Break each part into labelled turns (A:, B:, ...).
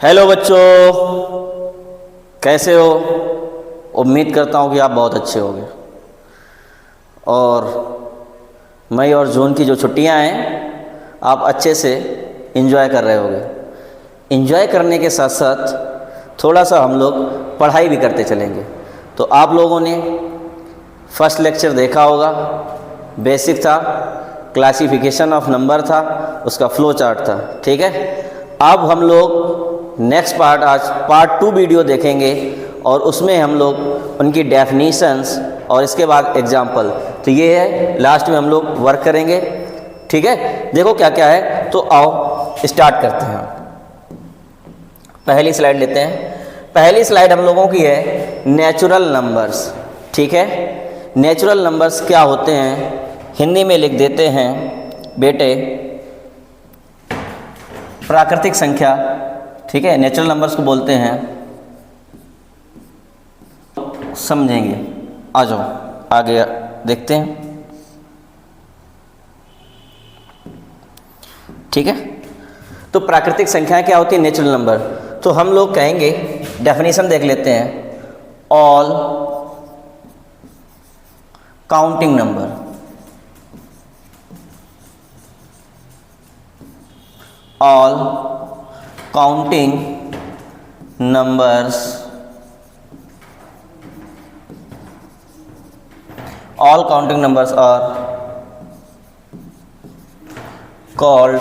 A: Hello बच्चों, कैसे हो? उम्मीद करता हूँ कि आप बहुत अच्छे होंगे। और मई और जून की जो छुट्टियाँ हैं आप अच्छे से एंजॉय कर रहे होंगे। एंजॉय करने के साथ साथ थोड़ा सा हम लोग पढ़ाई भी करते चलेंगे। तो आप लोगों ने फर्स्ट लेक्चर देखा होगा, बेसिक था, क्लासिफिकेशन ऑफ नंबर था, उसका फ्लो चार्ट था। ठीक है, अब हम लोग नेक्स्ट आज पार्ट 2 वीडियो देखेंगे और उसमें हम लोग उनकी डेफिनीशंस और इसके बाद एग्जाम्पल। तो ये है, लास्ट में हम लोग वर्क करेंगे। ठीक है, देखो क्या क्या है। तो आओ स्टार्ट करते हैं। पहली स्लाइड लेते हैं। पहली स्लाइड हम लोगों की है नेचुरल नंबर्स। ठीक है, नेचुरल नंबर्स क्या होते हैं हिंदी में लिख देते हैं बेटे, प्राकृतिक संख्या। ठीक है, नेचुरल नंबर्स को बोलते हैं, समझेंगे। आ जाओ आगे देखते हैं। ठीक है, तो प्राकृतिक संख्याएं क्या होती है? Natural number. तो हम लोग कहेंगे, डेफिनेशन देख लेते हैं। All counting number, all counting numbers, all counting numbers are called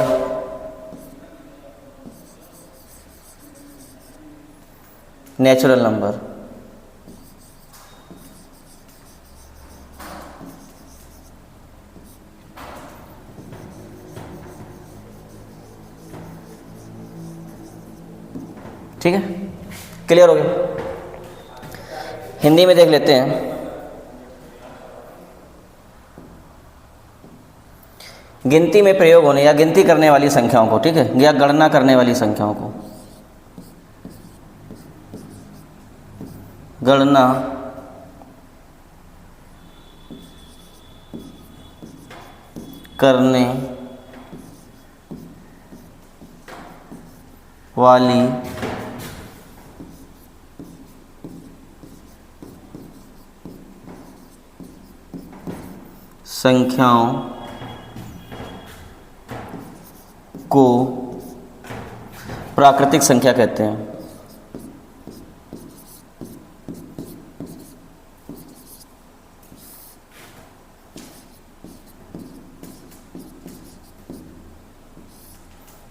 A: natural number। ठीक है, क्लियर हो गया? हिंदी में देख लेते हैं। गिनती में प्रयोग होने या गिनती करने वाली संख्याओं को, ठीक है, या गणना करने वाली संख्याओं को गणना करने वाली संख्याओं को प्राकृतिक संख्या कहते हैं।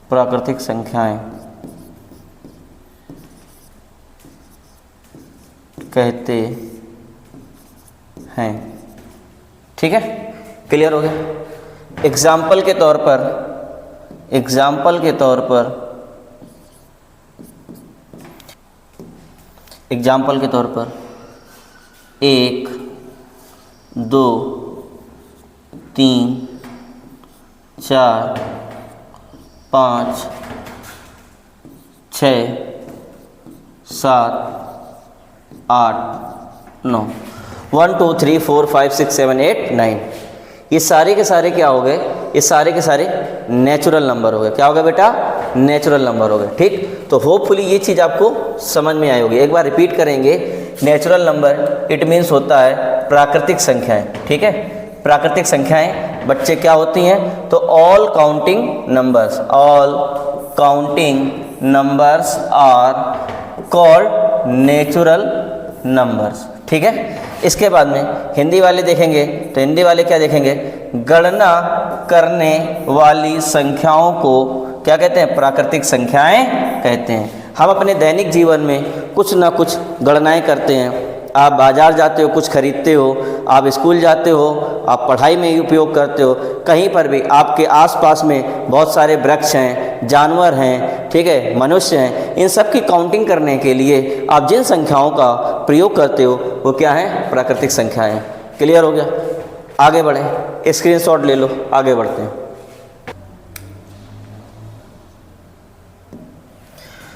A: प्राकृतिक संख्याएं कहते हैं। ठीक है, क्लियर हो गया? एग्जाम्पल के तौर पर, एग्जाम्पल के तौर पर, एग्जाम्पल के तौर पर 1, 2, 3, 4, 5, 6, 7, 8, 9, 1 2 3 4 5 6 7 8 9। ये सारे के सारे क्या हो गए? ये सारे के सारे नेचुरल नंबर हो गए। क्या हो गया बेटा? नेचुरल नंबर हो गए। ठीक, तो होपफुली ये चीज़ आपको समझ में आई होगी। एक बार रिपीट करेंगे। नेचुरल नंबर इट मीन्स होता है प्राकृतिक संख्याएं। ठीक है, प्राकृतिक संख्याएं बच्चे क्या होती हैं? तो all counting numbers, all counting numbers are called natural numbers. ठीक है, इसके बाद में हिंदी वाले देखेंगे तो हिंदी वाले क्या देखेंगे? गणना करने वाली संख्याओं को क्या कहते हैं? प्राकृतिक संख्याएं कहते हैं। हम अपने दैनिक जीवन में कुछ ना कुछ गणनाएं करते हैं। आप बाज़ार जाते हो, कुछ खरीदते हो, आप स्कूल जाते हो, आप पढ़ाई में ही उपयोग करते हो। कहीं पर भी आपके आसपास में बहुत सारे वृक्ष हैं, जानवर हैं, ठीक है, मनुष्य हैं। इन सब की काउंटिंग करने के लिए आप जिन संख्याओं का प्रयोग करते हो वो क्या है? प्राकृतिक संख्याएं। क्लियर हो गया? आगे बढ़ें, स्क्रीनशॉट ले लो, आगे बढ़ते हैं।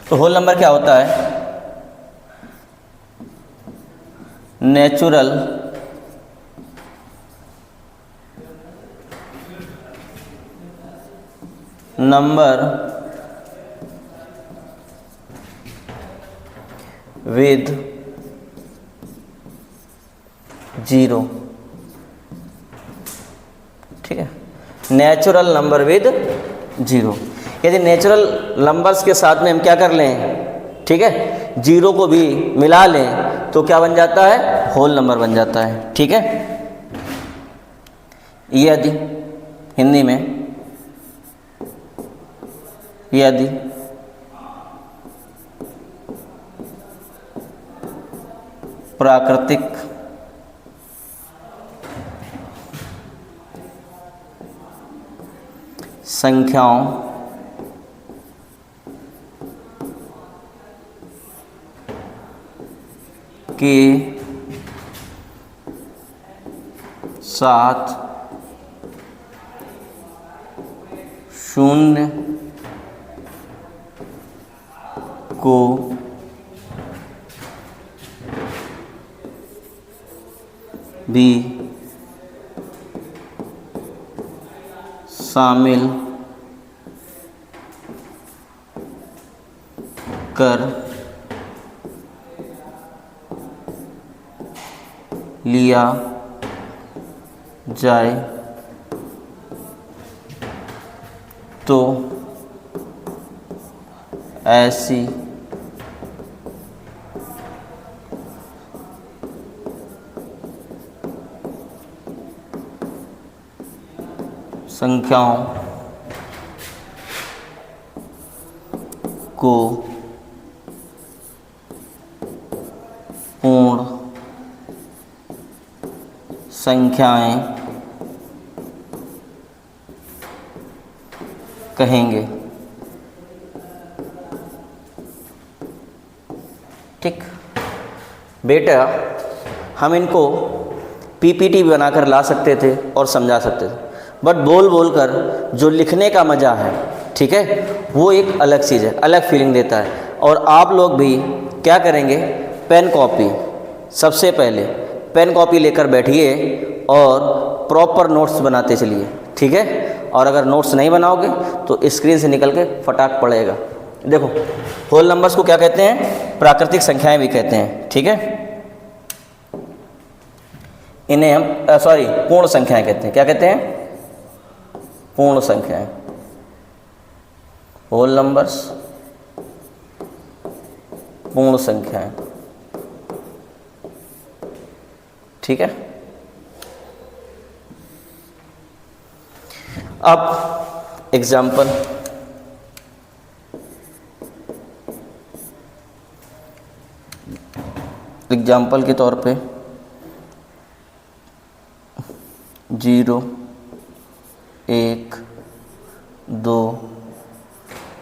A: तो होल नंबर क्या होता है? नेचुरल नंबर विद 0, ठीक है, नेचुरल नंबर विद 0। यदि नेचुरल नंबर्स के साथ में हम क्या कर लें, ठीक है, 0 को भी मिला लें तो क्या बन जाता है, होल नंबर बन जाता है, ठीक है। यदि हिंदी में यदि प्राकृतिक संख्याओं के साथ शून्य को भी शामिल कर लिया जाए तो ऐसी संख्याओं को पूर्ण संख्याएं कहेंगे, ठीक। बेटा हम इनको पीपीटी बनाकर ला सकते थे और समझा सकते थे, बट बोल बोल कर जो लिखने का मज़ा है, ठीक है, वो एक अलग चीज़ है, अलग फीलिंग देता है। और आप लोग भी क्या करेंगे, पेन कॉपी, सबसे पहले पेन कॉपी लेकर बैठिए और प्रॉपर नोट्स बनाते चलिए, ठीक है। और अगर नोट्स नहीं बनाओगे तो स्क्रीन से निकल के फटाक पड़ेगा। देखो, होल नंबर्स को क्या कहते हैं, प्राकृतिक संख्याएं भी कहते हैं, ठीक है। इन्हें हम पूर्ण संख्याएं कहते हैं। क्या कहते हैं, पूर्ण संख्याएं, होल नंबर्स, पूर्ण संख्याएं, ठीक है। अब एग्जाम्पल, एग्जाम्पल के तौर पे 0, 1, 2,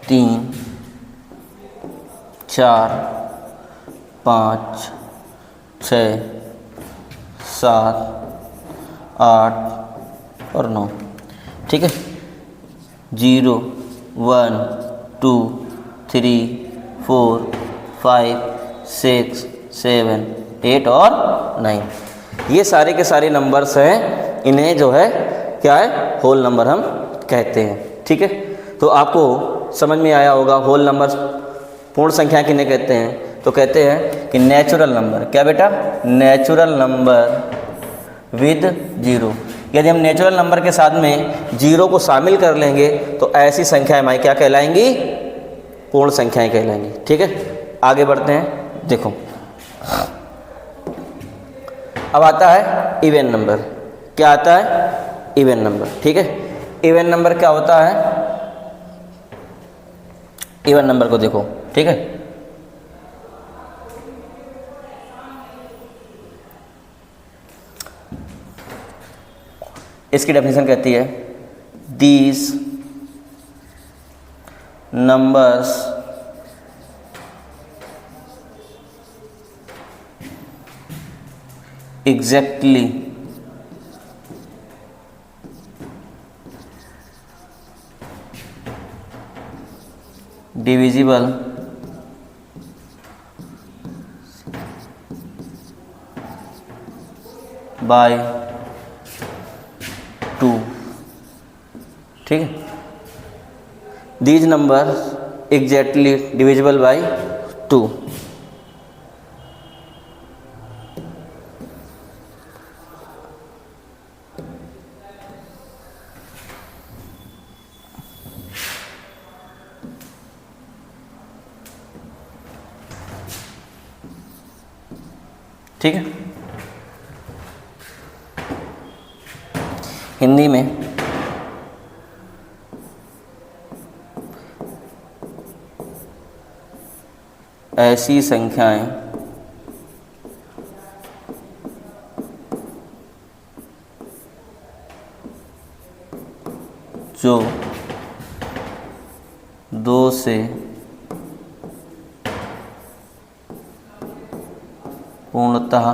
A: 3, 4, 5, 6, 7, 8 और 9, ठीक है। 0, 1, 2, 3, 4, 5, 6, 7, 8 और 9, ये सारे के सारे नंबर्स हैं। इन्हें जो है क्या है, होल नंबर हम कहते हैं, ठीक है। तो आपको समझ में आया होगा होल नंबर पूर्ण संख्या किन्हें कहते हैं। तो कहते हैं कि नेचुरल नंबर, क्या बेटा, नेचुरल नंबर विद 0। यदि हम नेचुरल नंबर के साथ में 0 को शामिल कर लेंगे तो ऐसी संख्याएं हमारी क्या कहलाएंगी, पूर्ण संख्याएं कहलाएंगी, ठीक है। आगे बढ़ते हैं। देखो, अब आता है इवन नंबर। क्या आता है, इवन नंबर, ठीक है। इवन नंबर क्या होता है, इवन नंबर को देखो, ठीक है। इसकी डेफिनेशन कहती है, these numbers exactly divisible by 2, ठीक है। these numbers exactly divisible by 2, ठीक है। हिंदी में ऐसी संख्याएं जो 2 से पूर्णतः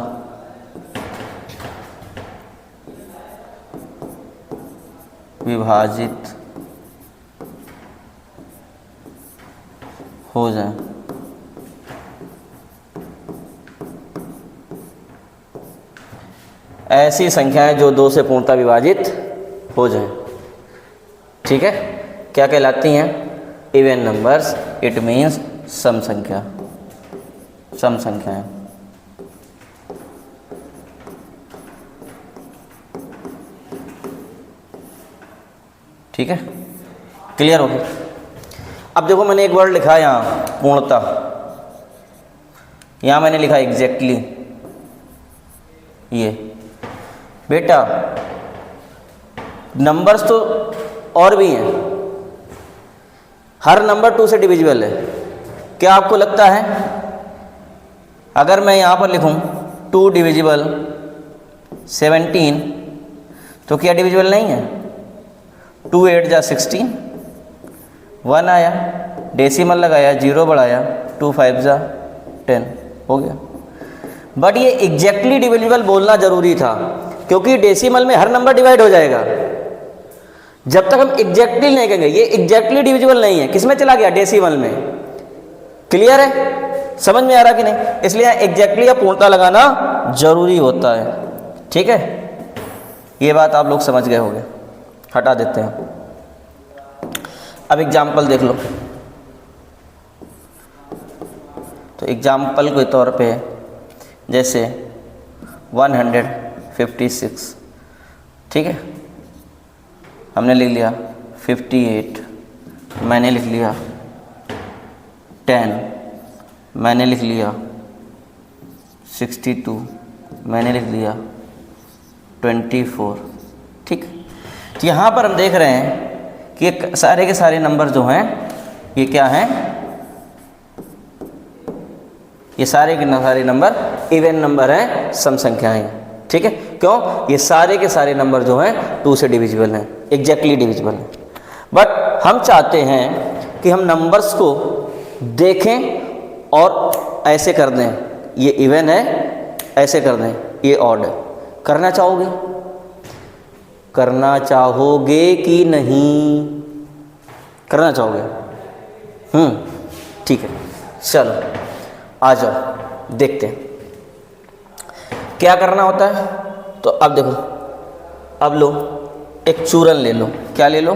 A: विभाजित हो जाए। ऐसी संख्याएं जो 2 से पूर्णतः विभाजित हो जाए, ठीक है, क्या कहलाती हैं? Even numbers. इट मीन्स सम संख्या, सम संख्याएं। ठीक है, क्लियर हो गया? अब देखो मैंने एक वर्ड लिखा है यहाँ, पूर्णतः। यहाँ मैंने लिखा एग्जैक्टली। ये बेटा नंबर्स तो और भी हैं, हर नंबर 2 से डिविजिबल है। क्या आपको लगता है अगर मैं यहाँ पर लिखूँ 2 डिविजिबल 17 तो क्या डिविजिबल नहीं है? 2 8 जा 16, 1 आया, डेसिमल लगाया, 0 बढ़ाया, 2 5 जा 10, हो गया। बट ये एग्जैक्टली डिविजिबल बोलना जरूरी था, क्योंकि डेसिमल में हर नंबर डिवाइड हो जाएगा। जब तक हम एग्जैक्टली नहीं कहेंगे, ये एग्जैक्टली डिविजिबल नहीं है, किसमें चला गया? डेसिमल में। क्लियर है? समझ में आ रहा कि नहीं? इसलिए एग्जैक्टली या पूर्णतः लगाना जरूरी होता है। ठीक है, ये बात आप लोग समझ गए होंगे। हटा देते हैं। अब एग्जाम्पल देख लो। तो एग्जाम्पल के तौर पे जैसे 156, ठीक है, हमने लिख लिया 58, मैंने लिख लिया 10, मैंने लिख लिया 62, मैंने लिख लिया 24। ठीक, तो यहाँ पर हम देख रहे हैं कि ये सारे के सारे नंबर जो हैं ये क्या हैं? ये सारे के सारे नंबर इवन नंबर हैं, सम संख्याएं हैं। ठीक है, क्यों? ये सारे के सारे नंबर जो हैं 2 से डिविजिबल हैं, एग्जैक्टली डिविजिबल हैं। बट हम चाहते हैं कि हम नंबर्स को देखें और ऐसे कर दें, ये इवन है, ऐसे कर दें, ये ऑड है। करना चाहोगे? करना चाहोगे कि नहीं? करना चाहोगे? ठीक है, चलो आ जाओ देखते हैं क्या करना होता है। तो अब देखो, अब लो एक चूरन ले लो। क्या ले लो?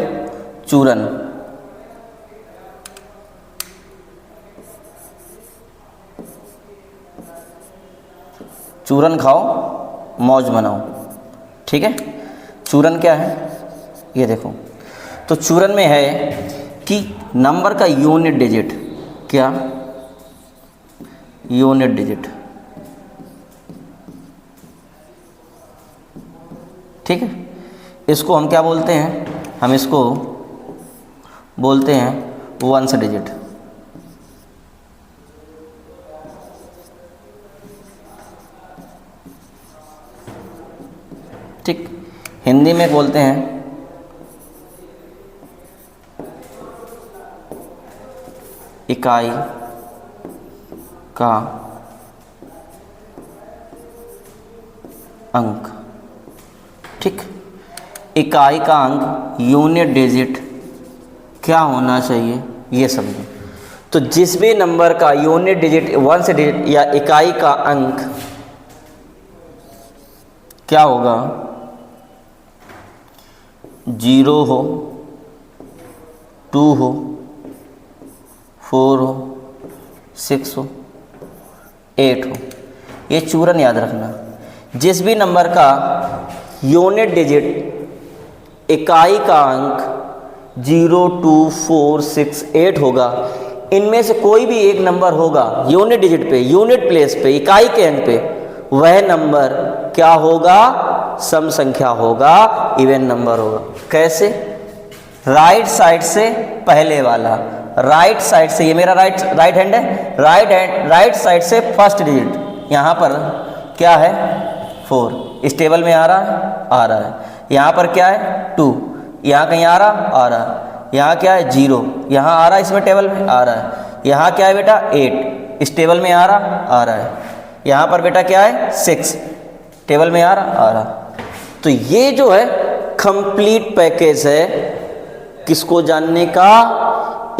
A: चूरन। चूरन खाओ, मौज बनाओ। ठीक है, चूरन क्या है ये देखो। तो चूरन में है कि नंबर का यूनिट डिजिट, क्या? Unit digit. ठीक है, इसको हम क्या बोलते हैं? हम इसको बोलते हैं वंस डिजिट। ठीक, हिंदी में बोलते हैं इकाई का अंक। ठीक, इकाई का अंक, यूनिट डिजिट क्या होना चाहिए ये समझो। तो जिस भी नंबर का यूनिट डिजिट, वंस डिजिट या इकाई का अंक क्या होगा? 0 हो, 2 हो, 4 हो, 6 हो, 8 हो। ये चूरन याद रखना। जिस भी नंबर का यूनिट डिजिट, इकाई का अंक 0, 2, 4, 6, 8 होगा, इनमें से कोई भी एक नंबर होगा यूनिट डिजिट पे, यूनिट प्लेस पे, इकाई के अंक पे, वह नंबर क्या होगा, सम संख्या होगा, इवन नंबर होगा। कैसे? राइट साइड से पहले वाला, राइट साइड से, ये मेरा राइट हैंड है, राइट साइड से फर्स्ट डिजिट यहाँ पर क्या है 4, इस टेबल में आ रहा है, यहाँ पर क्या है 2, यहाँ कहीं आ रहा है, यहाँ क्या है 0, यहाँ आ रहा है, इसमें टेबल में आ रहा है, यहाँ क्या है बेटा 8, इस टेबल में आ रहा है, यहाँ पर बेटा क्या है 6, टेबल में आ रहा। तो ये जो है कंप्लीट पैकेज है, किसको जानने का,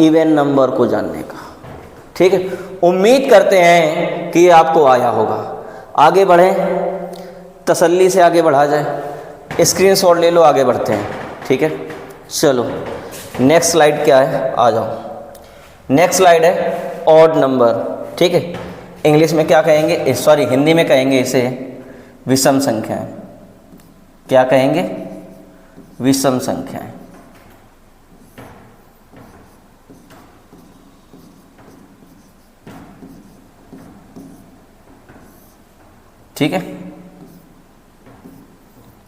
A: इवन नंबर को जानने का। ठीक है, उम्मीद करते हैं कि ये आपको आया होगा। आगे बढ़ें, तसल्ली से आगे बढ़ा जाए, स्क्रीनशॉट ले लो, आगे बढ़ते हैं। ठीक है, चलो नेक्स्ट स्लाइड क्या है, आ जाओ। नेक्स्ट स्लाइड है ऑड नंबर। ठीक है, इंग्लिश में क्या कहेंगे, सॉरी हिंदी में कहेंगे इसे विषम संख्याएं। क्या कहेंगे, विषम संख्याएं। ठीक है,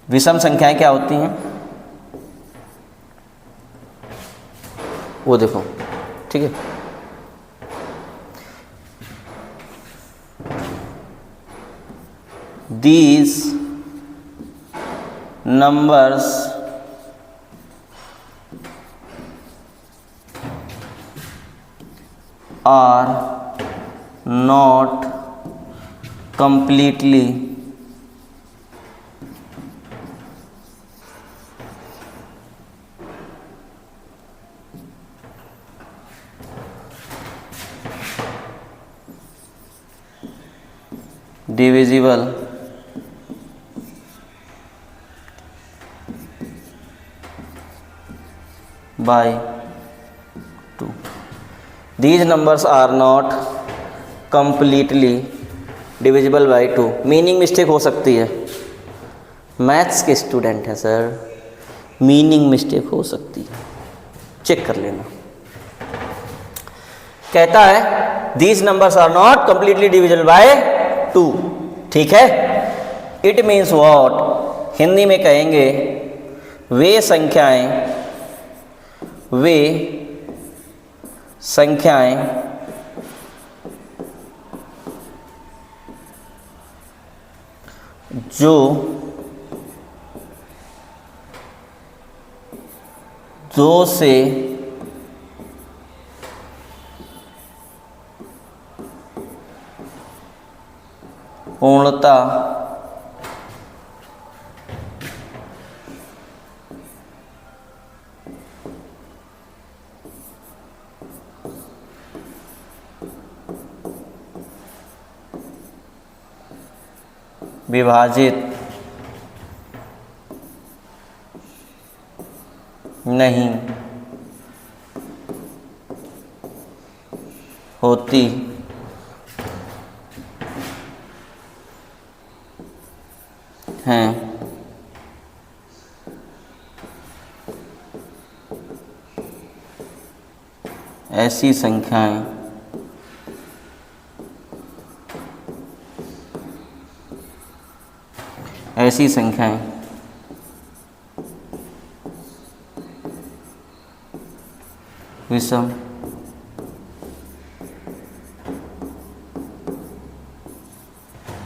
A: विषम संख्याएं क्या होती हैं वो देखो। ठीक है, these numbers are not completely divisible by 2. These numbers are not completely divisible by 2. Meaning mistake हो सकती है, मैथ्स के स्टूडेंट हैं सर, मीनिंग मिस्टेक हो सकती है, चेक कर लेना। कहता है these numbers are not completely divisible by 2। ठीक है, इट मीन्स व्हाट, हिंदी में कहेंगे वे संख्याएं जो दो से पूर्णता विभाजित नहीं होती हैं, ऐसी संख्याएं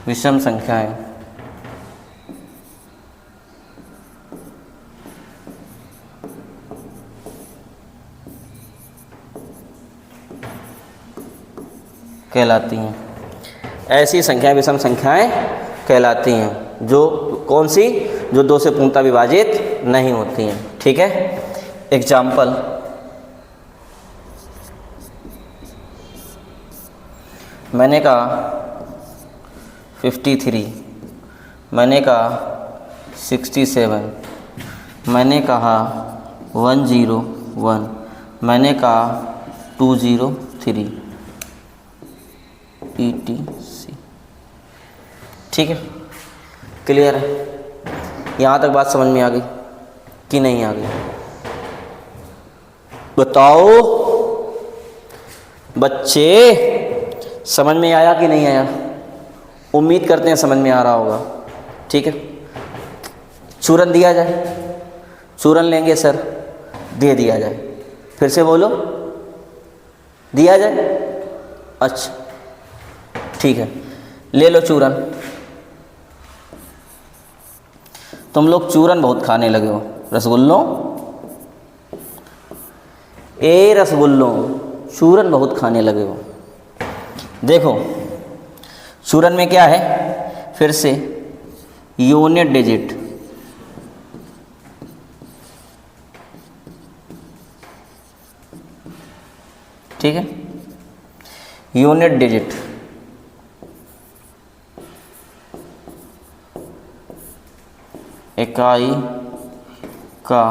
A: विषम संख्याएं कहलाती हैं। ऐसी संख्याएं विषम संख्याएं कहलाती हैं, जो कौन सी, जो दो से पूर्णतः विभाजित नहीं होती हैं। ठीक है, एग्जाम्पल, मैंने कहा 53, मैंने कहा 67, मैंने कहा 101, मैंने कहा 203 ETC। ठीक है, क्लियर है? यहाँ तक बात समझ में आ गई कि नहीं आ गई? बताओ बच्चे, समझ में आया कि नहीं आया? उम्मीद करते हैं समझ में आ रहा होगा। ठीक है, चूरन दिया जाए, चूरन लेंगे सर, दे दिया जाए, फिर से बोलो, दिया जाए। अच्छा ठीक है, ले लो चूरन। तुम लोग चूरन बहुत खाने लगे हो, रसगुल्लों, ए रसगुल्लों, चूरन बहुत खाने लगे हो। देखो चूरन में क्या है, फिर से यूनिट डिजिट, ठीक है, यूनिट डिजिट, इकाई का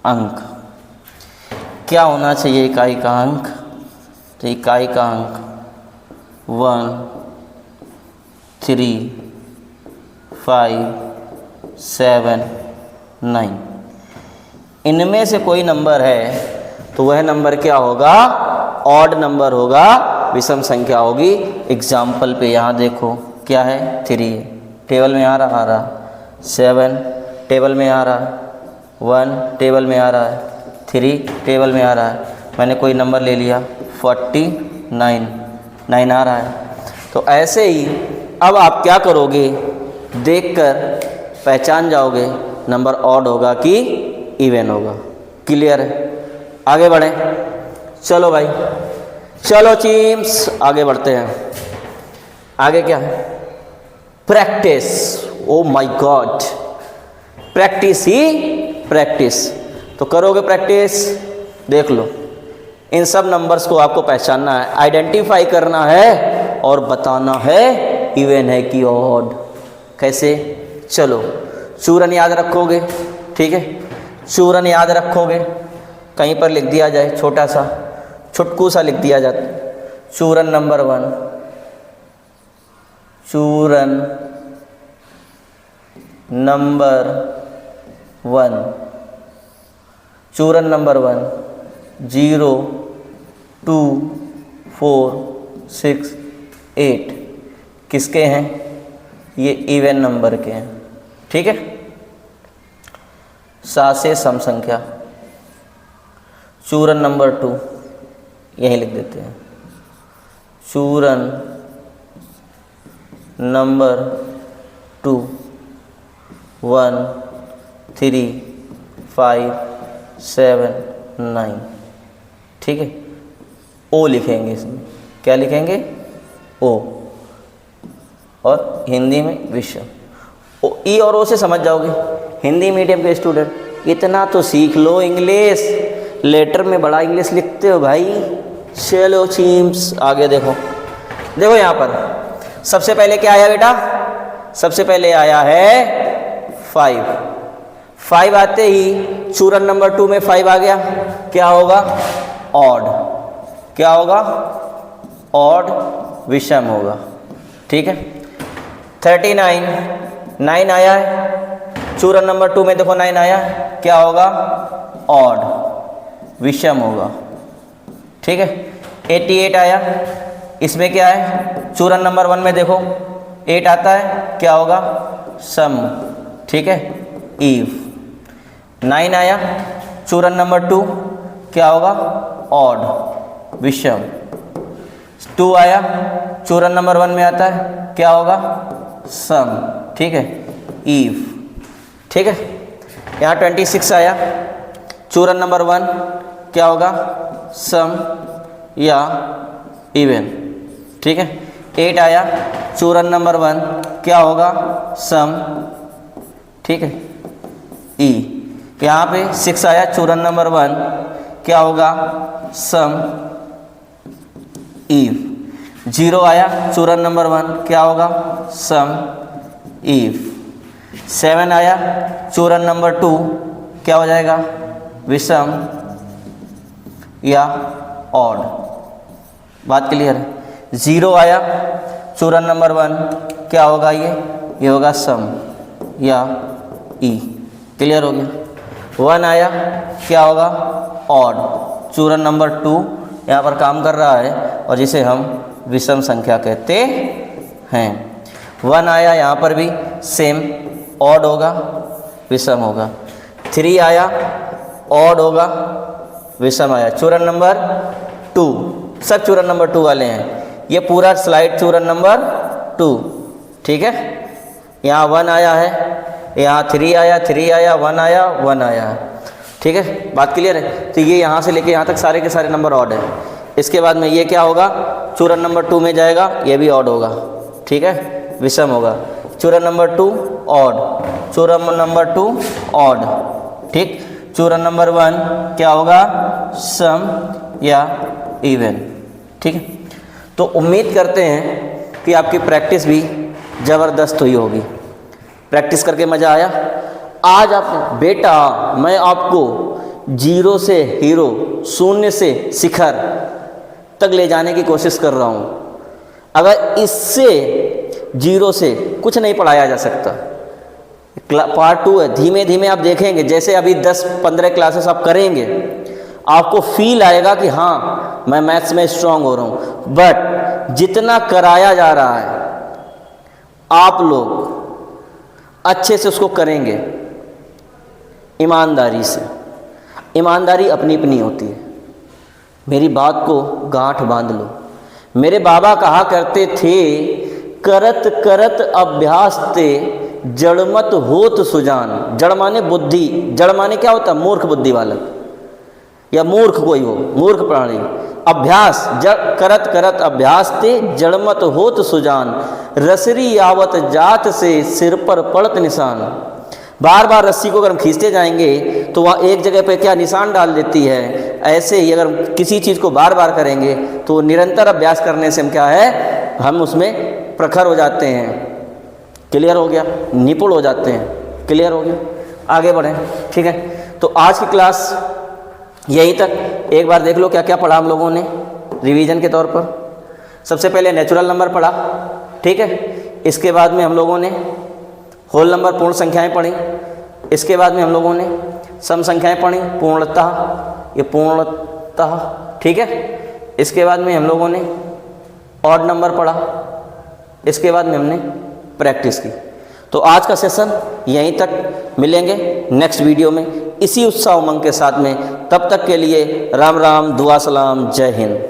A: अंक। क्या होना चाहिए इकाई का अंक? तो इकाई का अंक 1, 3, 5, 7, 9। इनमें से कोई नंबर है तो वह नंबर क्या होगा? ऑड नंबर होगा, विषम संख्या होगी। एग्जाम्पल पे यहाँ देखो क्या है, 3 है, टेबल में आ रहा, 7 टेबल में आ रहा है, 1 टेबल में आ रहा है, 3 टेबल में आ रहा है। मैंने कोई नंबर ले लिया 49, 9 आ रहा है। तो ऐसे ही अब आप क्या करोगे, देखकर पहचान जाओगे नंबर ऑड होगा कि इवन होगा। क्लियर है? आगे बढ़ें, चलो भाई, चलो चीम्स आगे बढ़ते हैं। आगे क्या है? Practice. Oh my God, practice he practice. तो करोगे प्रैक्टिस, देख लो इन सब नंबर्स को आपको पहचानना है, आइडेंटिफाई करना है और बताना है इवन है कि ऑड। कैसे? चलो चूरन याद रखोगे, ठीक है, चूरन याद रखोगे, कहीं पर लिख दिया जाए, छोटा सा छुटकू सा लिख दिया जाता, चूरन नंबर 1, चूरन नंबर 1, चूरन नंबर 1 0, 2, 4, 6, 8 किसके हैं? ये इवन नंबर के हैं। ठीक है, 7 से सम संख्या। चूरन नंबर 2 यहीं लिख देते हैं, चूरन नंबर 2 1, 3, 5, 7, 9। ठीक है, ओ लिखेंगे इसमें, क्या लिखेंगे? ओ, और हिंदी में विषम। ओ, ई और ओ से समझ जाओगे। हिंदी मीडियम के स्टूडेंट इतना तो सीख लो इंग्लिश, लेटर में बड़ा इंग्लिश लिखते हो भाई। चलो चीम्स आगे देखो, देखो यहाँ पर सबसे पहले क्या आया बेटा? सबसे पहले आया है 5। 5 आते ही चूरन नंबर 2 में 5 आ गया, क्या होगा? ऑड। क्या होगा? ऑड, विषम होगा। ठीक है, 39 9 आया है, चूरन नंबर 2 में देखो 9 आया, क्या होगा? ऑड, विषम होगा। ठीक है, 88 आया, इसमें क्या है? चूरन नंबर 1 में देखो 8 आता है, क्या होगा? सम। ठीक है, ईव। 9 आया, चूरन नंबर 2 क्या होगा? ऑड, विषम। 2 आया, चूरन नंबर 1 में आता है, क्या होगा? सम। ठीक है, ईव। ठीक है, यहाँ 26 आया, चूरन नंबर 1 क्या होगा? सम या इवन। ठीक है, 8 आया, चूरन नंबर 1 क्या होगा? सम। ठीक है, ई। यहाँ पे 6 आया, चूरन नंबर 1 क्या होगा? सम, ईव। 0 आया, चूरन नंबर 1 क्या होगा? सम, ईव। 7 आया, चूरन नंबर 2 क्या हो जाएगा? विषम या ऑड। बात क्लियर है? 0 आया, चूरन नंबर 1 क्या होगा? ये होगा सम या ई। क्लियर हो गया? 1 आया, क्या होगा? ऑड। चूरन नंबर 2 यहाँ पर काम कर रहा है और जिसे हम विषम संख्या कहते हैं। 1 आया, यहाँ पर भी सेम ऑड होगा, विषम होगा। 3 आया, ऑड होगा, विषम आया। चूरन नंबर 2, सब चूरन नंबर 2 वाले हैं। ये पूरा स्लाइड चूरन नंबर 2, ठीक है। यहाँ 1 आया है, यहाँ 3 आया, 3 आया, 1 आया, 1 आया, ठीक है। बात क्लियर है। तो ये यहाँ से लेके यहाँ तक सारे के सारे नंबर ऑड है। इसके बाद में ये क्या होगा, चूरन नंबर 2 में जाएगा, ये भी ऑड होगा, ठीक है, विषम होगा। चूरन नंबर 2 ऑड, चूरन नंबर 2 ऑड, ठीक। चूरन नंबर 1 क्या होगा, सम या इवन, ठीक है। तो उम्मीद करते हैं कि आपकी प्रैक्टिस भी ज़बरदस्त हुई होगी। प्रैक्टिस करके मज़ा आया। आज आप बेटा मैं आपको 0 से हीरो, 0 से शिखर तक ले जाने की कोशिश कर रहा हूँ। अगर इससे 0 से कुछ नहीं पढ़ाया जा सकता। पार्ट 2 है, धीमे धीमे आप देखेंगे, जैसे अभी 10-15 क्लासेस आप करेंगे आपको फील आएगा कि हाँ मैं मैथ्स में स्ट्रांग हो रहा हूँ। बट जितना कराया जा रहा है आप लोग अच्छे से उसको करेंगे, ईमानदारी से। ईमानदारी अपनी अपनी होती है। मेरी बात को गांठ बांध लो। मेरे बाबा कहा करते थे, करत करत अभ्यास ते जड़मत होत सुजान। जड़ माने बुद्धि, जड़ माने क्या होता है, मूर्ख बुद्धि वाला या मूर्ख कोई हो, मूर्ख प्राणी। अभ्यास, करत करत अभ्यास ते जड़मत होत सुजान। रसरी आवत जात से सिर पर पड़त निशान। बार बार रस्सी को अगर हम खींचते जाएंगे तो वहाँ एक जगह पे क्या निशान डाल देती है। ऐसे ही अगर किसी चीज़ को बार बार करेंगे तो निरंतर अभ्यास करने से हम क्या है, हम उसमें प्रखर हो जाते हैं। क्लियर हो गया, निपुण हो जाते हैं। क्लियर हो गया, आगे बढ़ें, ठीक है। तो आज की क्लास यहीं तक। एक बार देख लो क्या क्या पढ़ा हम लोगों ने रिवीजन के तौर पर। सबसे पहले नेचुरल नंबर पढ़ा, ठीक है। इसके बाद में हम लोगों ने होल नंबर पूर्ण संख्याएं पढ़ी। इसके बाद में हम लोगों ने सम संख्याएं पढ़ी, पूर्णतः, ये पूर्णतः, ठीक है। इसके बाद में हम लोगों ने ऑड नंबर पढ़ा। इसके बाद में हमने प्रैक्टिस की। तो आज का सेशन यहीं तक। मिलेंगे नेक्स्ट वीडियो में इसी उत्साह उमंग के साथ में। तब तक के लिए राम राम, दुआ सलाम, जय हिंद।